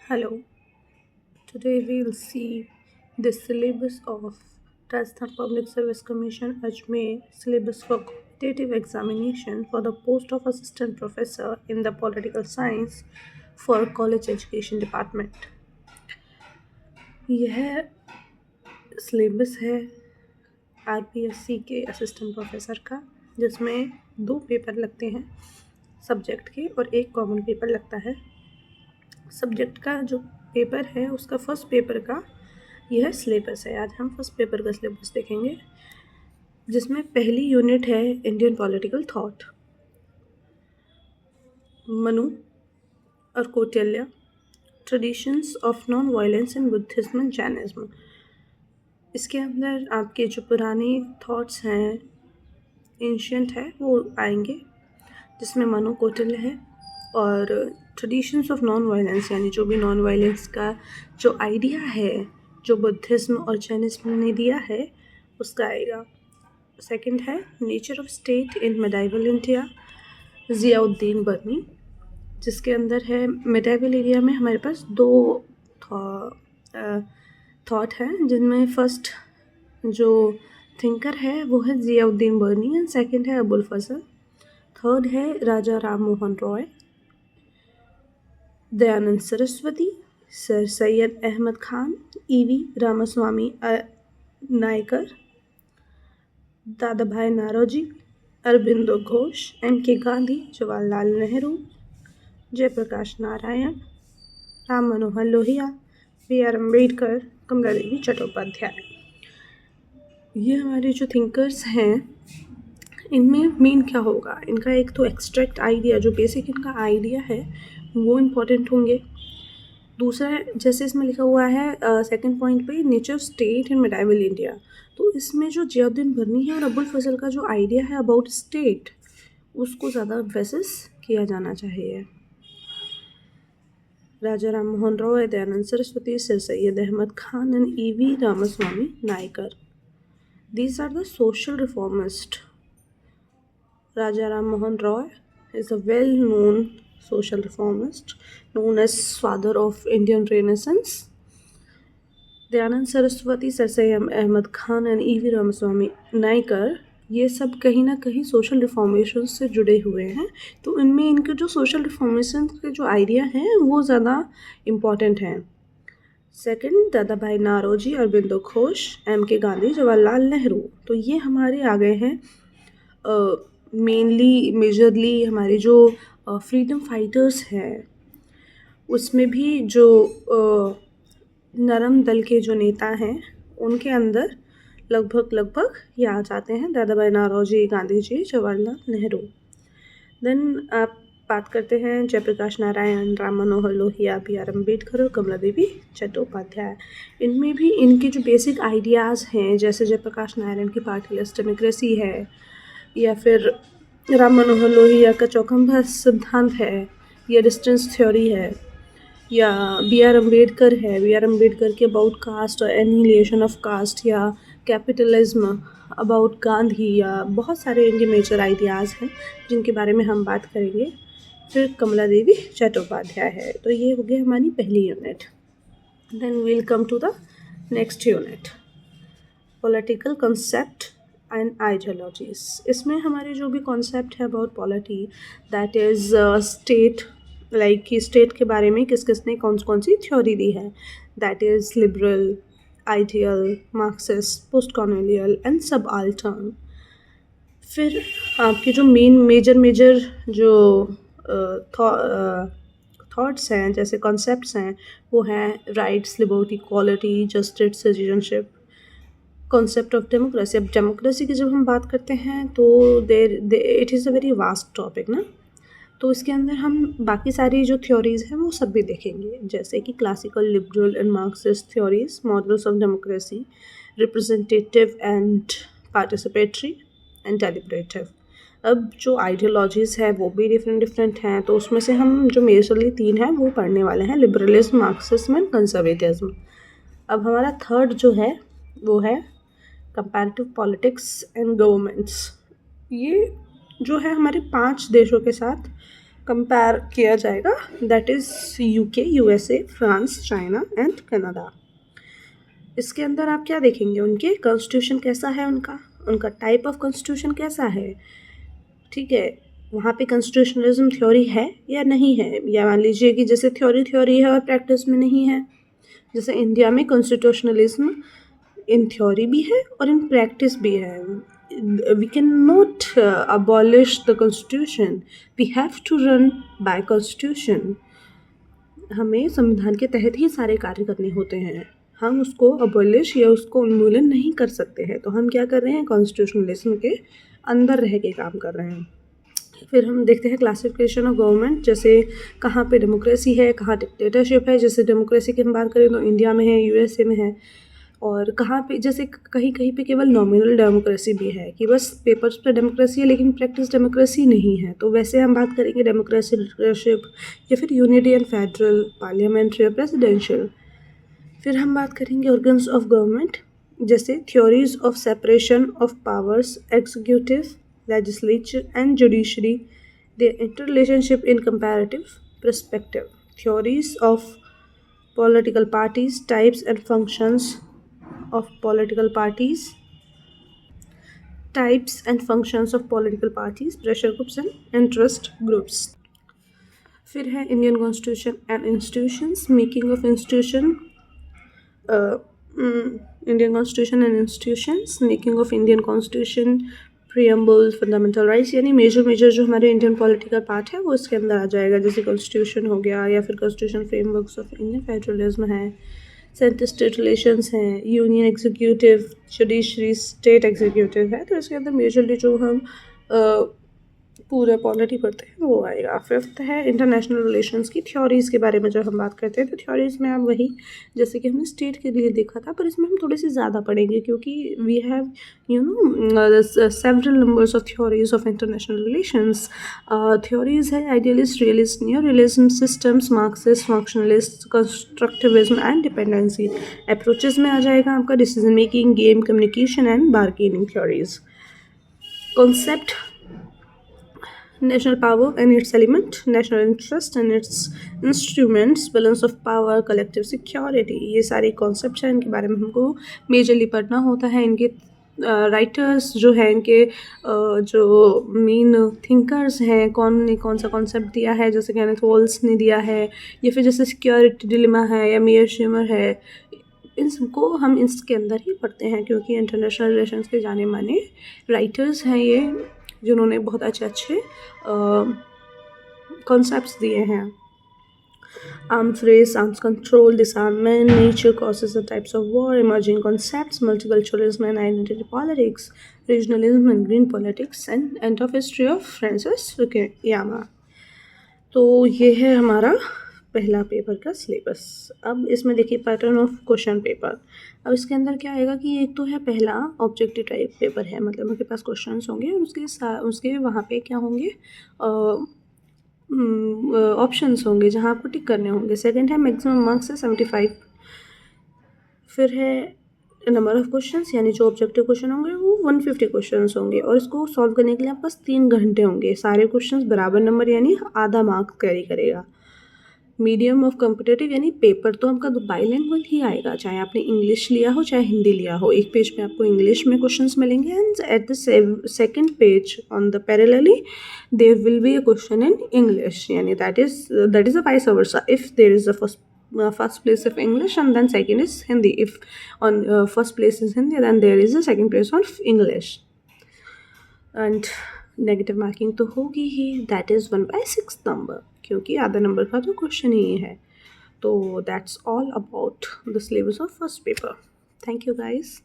Hello, today we'll see the syllabus of Rajasthan Public Service Commission Ajmer syllabus for competitive examination for the post of assistant professor in the political science for college education department. यह syllabus है RPSC के assistant professor का, जिसमें 2 paper लगते हैं subject के और 1 common paper लगता है। सब्जेक्ट का जो पेपर है उसका फर्स्ट पेपर का यह सिलेबस है। आज हम फर्स्ट पेपर का सिलेबस देखेंगे, जिसमें पहली यूनिट है इंडियन पॉलिटिकल थॉट, मनु और Kautilya, traditions of non violence in Buddhism and Jainism. इसके अंदर आपके जो पुराने थॉट्स हैं, एंशियंट है, वो आएंगे, जिसमें मनु कौटिल्य है, और ट्रेडिशंस ऑफ नॉन वायलेंस यानी जो भी नॉन वायलेंस का जो आइडिया है जो बुद्धिज्म और जैनिज्म ने दिया है उसका आएगा। सेकंड है nature of state in medieval India, Ziauddin Barani, जिसके अंदर है मेडाइवल एरिया में हमारे पास 2 थॉट हैं, जिनमें फर्स्ट जो थिंकर है वो है ज़ियाउद्दीन बर्नी एंड सेकंड है अबुल फजल। थर्ड है राजा राम मोहन रॉय, दयानंद सरस्वती, सर सैयद अहमद खान, ईवी रामास्वामी नायकर, दादा भाई नारोजी, अरबिंदो घोष, एम.के. गांधी, जवाहरलाल नेहरू, जयप्रकाश नारायण, राम मनोहर लोहिया, बी.आर. अम्बेडकर, कमला देवी चट्टोपाध्याय। ये हमारे जो थिंकर्स हैं, इनमें मेन क्या होगा, इनका एक तो एक्सट्रैक्ट आइडिया, जो बेसिक इनका आइडिया है वो इम्पोर्टेंट होंगे। दूसरा, जैसे इसमें लिखा हुआ है सेकंड पॉइंट पे, nature state in medieval India, तो इसमें जो ज़ियाउद्दीन बर्नी है और अबुल फजल का जो आइडिया है अबाउट स्टेट, उसको ज़्यादा एम्फेसिस किया जाना चाहिए। Raja Ram Mohan Roy, Dayanand Saraswati, Sir Syed Ahmad Khan and EV Ramaswamy Naicker, these are the social reformist. Raja Ram Mohan Roy is a well-known social reformist known as father of Indian Renaissance. Dayanand Saraswati, Sir Syed Ahmad Khan and EV Ramaswamy Naicker, ये सब कहीं ना कहीं सोशल रिफॉर्मेशन से जुड़े हुए हैं, तो इनमें इनके जो सोशल रिफॉर्मेशन के जो आइडिया हैं वो ज़्यादा इम्पॉर्टेंट हैं। सेकंड, दादा भाई नारोजी, अरबिंदो घोष, एम.के. गांधी, जवाहरलाल नेहरू, तो ये हमारे आ गए हैं मेनली मेजरली हमारे जो फ्रीडम फाइटर्स हैं, उसमें भी जो नरम दल के जो नेता हैं उनके अंदर लगभग ये आ जाते हैं, दादा भाई नारोजी, गांधी जी, जवाहरलाल नेहरू। देन आप बात करते हैं जयप्रकाश नारायण, राम मनोहर लोहिया, बी.आर. अम्बेडकर और कमला देवी चट्टोपाध्याय। इनमें भी इनके जो बेसिक आइडियाज़ हैं, जैसे जयप्रकाश नारायण की पार्टीलेस डेमोक्रेसी है, या फिर राम मनोहर लोहिया का चौखंबा सिद्धांत है, या डिस्टेंस थ्योरी है, या बी.आर. अम्बेडकर है, बी.आर. अम्बेडकर के अबाउट कास्ट और एनिहिलेशन ऑफ कास्ट, या कैपिटलिज्म अबाउट गांधी, या बहुत सारे इनके मेजर आइडियाज़ हैं जिनके बारे में हम बात करेंगे। फिर कमला देवी चट्टोपाध्याय है। तो ये हो गई हमारी पहली unit. Then we'll come to the next unit, political concept and ideologies. इसमें हमारे जो भी कॉन्सेप्ट है about polity, that is state, like कि स्टेट के बारे में किस किसने कौन सी थ्योरी दी है, that is liberal, ideal, Marxist, post colonial and subaltern. फिर आपके जो मेजर जो थॉट्स हैं, जैसे कॉन्सेप्ट्स हैं, वो हैं rights, liberty, equality, justice, citizenship, concept of democracy. अब डेमोक्रेसी की जब हम बात करते हैं तो it is a very vast topic ना, तो इसके अंदर हम बाकी सारी जो थ्योरीज़ हैं वो सब भी देखेंगे, जैसे कि classical, liberal and Marxist theories, models of democracy, representative and participatory and deliberative. अब जो आइडियोलॉजीज़ है वो भी डिफरेंट हैं, तो उसमें से हम जो मेजरली 3 हैं वो पढ़ने वाले हैं, लिबरलिज्म, मार्क्सिज्म एंड कंजर्वेटिज्म। अब हमारा थर्ड जो है वो है कंपैरेटिव पॉलिटिक्स एंड गवर्नमेंट्स। ये जो है हमारे 5 देशों के साथ कंपेयर किया जाएगा, that is UK, USA, France, China and Canada. इसके अंदर आप क्या देखेंगे, उनके कॉन्स्टिट्यूशन कैसा है, उनका टाइप ऑफ कॉन्स्टिट्यूशन कैसा है, ठीक है, वहाँ पे कॉन्स्टिट्यूशनलिज्म थ्योरी है या नहीं है, या मान लीजिए कि जैसे थ्योरी है और प्रैक्टिस में नहीं है। जैसे इंडिया में कॉन्स्टिट्यूशनलिज्म इन थ्योरी भी है और इन प्रैक्टिस भी है। We can not abolish the constitution, we have to run by constitution. हमें संविधान के तहत ही सारे कार्य करने होते हैं, हम उसको अबॉलिश या उसको उन्मूलन नहीं कर सकते हैं। तो हम क्या कर रहे हैं, कॉन्स्टिट्यूशनलिज्म के अंदर रह के काम कर रहे हैं। फिर हम देखते हैं क्लासिफिकेशन ऑफ गवर्नमेंट, जैसे कहाँ पे डेमोक्रेसी है, कहाँ डिक्टेटरशिप है। जैसे डेमोक्रेसी की हम बात करें तो इंडिया में है, यूएसए में है, और कहाँ पे जैसे कहीं कहीं पे केवल नॉमिनल डेमोक्रेसी भी है कि बस पेपर्स पे डेमोक्रेसी है लेकिन प्रैक्टिस डेमोक्रेसी नहीं है। तो वैसे हम बात करेंगे डेमोक्रेसी, डिक्टेटरशिप या फिर यूनिटी एंड फेडरल, पार्लियामेंट्री या प्रेसिडेंशियल। फिर हम बात करेंगे ऑर्गन्स ऑफ गवर्नमेंट, जैसे theories of separation of powers, executive, legislature and judiciary, their interrelationship in comparative perspective, theories of political parties, types and functions of political parties, pressure groups and interest groups. फिर है Indian constitution and institutions, making of institution, Indian constitution and institutions, making of Indian constitution, preamble, fundamental rights, यानी major जो हमारे Indian political part है वो इसके अंदर आ जाएगा। जैसे कॉन्स्टिट्यूशन हो गया, या फिर constitution frameworks of Indian federalism है, सेंटर स्टेट रिलेशंस हैं, union executive, judiciary, state executive है। तो इसके अंदर मेजरली जो हम पूरे पॉलिटी पढ़ते हैं वो आएगा। फिफ्थ है इंटरनेशनल रिलेशंस की थ्योरीज़ के बारे में जब हम बात करते हैं, तो थ्योरीज़ में आप वही जैसे कि हमने स्टेट के लिए देखा था, पर इसमें हम थोड़ी सी ज़्यादा पढ़ेंगे क्योंकि we have several numbers of theories of international relations. Theories है idealist, realist, new realism, systems, Marxist, functionalist, constructivism and dependency. Approaches में आ जाएगा आपका decision making, game, communication and bargaining theories. Concept, national power and its element, national interest and its instruments, balance of power, collective security, ये सारे concept हैं, इनके बारे में हमको मेजरली पढ़ना होता है। इनके राइटर्स जो हैं, इनके जो मेन थिंकर्स हैं, कौन ने कौन सा कॉन्सेप्ट दिया है, जैसे केनेथ वॉल्स ने दिया है, या फिर जैसे सिक्योरिटी डिलेमा है या मेयर शिमर है, इन सबको हम इसके अंदर ही पढ़ते हैं क्योंकि इंटरनेशनल रिलेशंस के जाने माने राइटर्स हैं ये, जिन्होंने बहुत अच्छे कॉन्सेप्ट्स दिए हैं। Arms race, arms control, disarmament, nature, causes and types of war, emerging concepts, multiculturalism and identity politics, regionalism and green politics, and end of history of Francis Fukuyama. तो ये है हमारा पहला पेपर का सिलेबस। अब इसमें देखिए पैटर्न ऑफ क्वेश्चन पेपर। अब इसके अंदर क्या आएगा कि एक तो है पहला ऑब्जेक्टिव टाइप पेपर है, मतलब उनके पास क्वेश्चंस होंगे और उसके वहाँ पे क्या होंगे, ऑप्शंस होंगे जहाँ आपको टिक करने होंगे। सेकंड है मैक्सिमम मार्क्स है 75। फिर है नंबर ऑफ क्वेश्चंस, यानी जो ऑब्जेक्टिव क्वेश्चन होंगे वो 150 क्वेश्चंस होंगे और इसको सॉल्व करने के लिए आपके पास 3 घंटे होंगे। सारे क्वेश्चंस बराबर नंबर यानी आधा मार्क कैरी करेगा। मीडियम ऑफ कॉम्पिटेटिव, यानी पेपर तो आपका बाइलिंगुअल ही आएगा, चाहे आपने इंग्लिश लिया हो चाहे हिंदी लिया हो। एक पेज पे आपको इंग्लिश में क्वेश्चंस मिलेंगे and at the second page on the parallelly there will be a question in English, यानी that is a vice versa. If there is a first place of English and then second is Hindi. If on first place is Hindi, then there is a second place of English. And negative marking तो होगी ही, that is 1/6 number, क्योंकि आधा number का तो question ही है। तो that's all about the syllabus of first paper. Thank you guys.